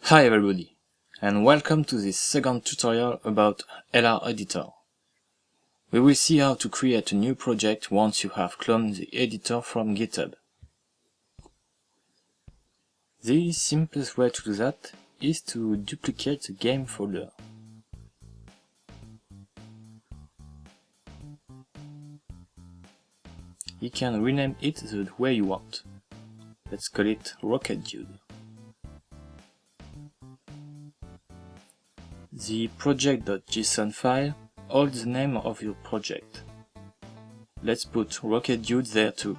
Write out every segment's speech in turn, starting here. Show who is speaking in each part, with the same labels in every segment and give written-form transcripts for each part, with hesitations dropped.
Speaker 1: Hi everybody, and welcome to this second tutorial about LR Editor. We will see how to create a new project once you have cloned the editor from GitHub. The simplest way to do that is to duplicate the game folder. You can rename it the way you want. Let's call it Rocket Dude. The project.json file holds the name of your project. Let's put Rocket Dude there too.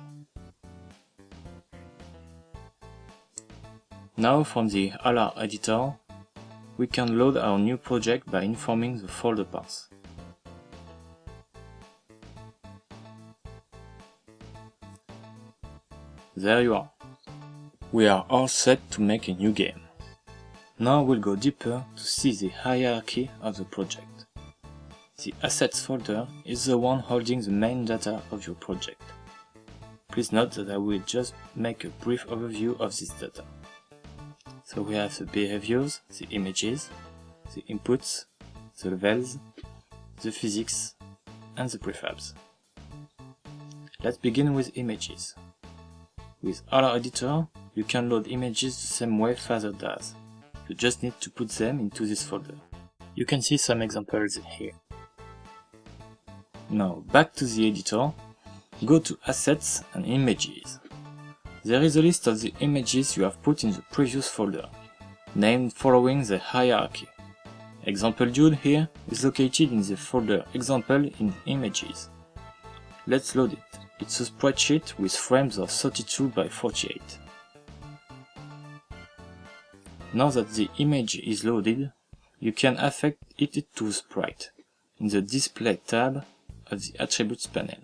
Speaker 1: Now from the LR editor, we can load our new project by informing the folder path. There you are. We are all set to make a new game. Now we'll go deeper to see the hierarchy of the project. The assets folder is the one holding the main data of your project. Please note that I will just make a brief overview of this data. So we have the behaviors, the images, the inputs, the levels, the physics, and the prefabs. Let's begin with images. With LR Editor, you can load images the same way Phaser does. You just need to put them into this folder. You can see some examples here. Now back to the editor, go to Assets and Images. There is a list of the images you have put in the previous folder, named following the hierarchy. Example Dude here is located in the folder Example in Images. Let's load it. It's a spreadsheet with frames of 32 by 48. Now that the image is loaded, you can affect it to sprite in the Display tab of the Attributes panel.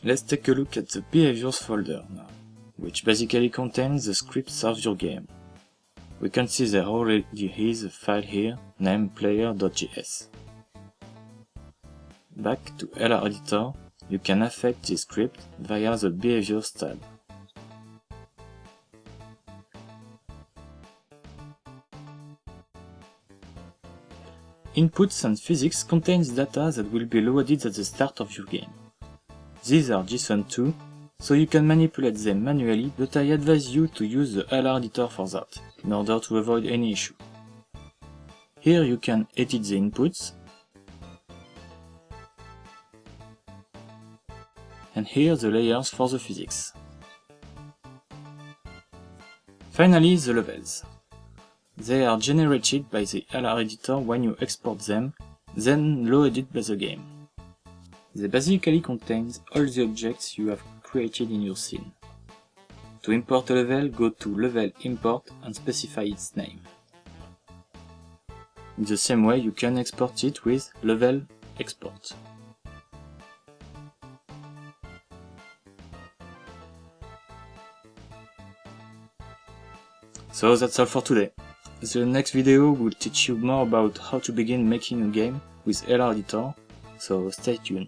Speaker 1: Let's take a look at the Behaviors folder now, which basically contains the scripts of your game. We can see there already is a file here named player.js. Back to LR Editor, you can affect this script via the Behaviors tab. Inputs and physics contains data that will be loaded at the start of your game. These are JSON too, so you can manipulate them manually, but I advise you to use the LR Editor for that, in order to avoid any issue. Here you can edit the inputs, and here the layers for the physics. Finally, the levels. They are generated by the LR Editor when you export them, then loaded by the game. They basically contain all the objects you have created in your scene. To import a level, go to Level Import and specify its name. In the same way, you can export it with Level Export. So that's all for today. The next video will teach you more about how to begin making a game with LR Editor, so stay tuned.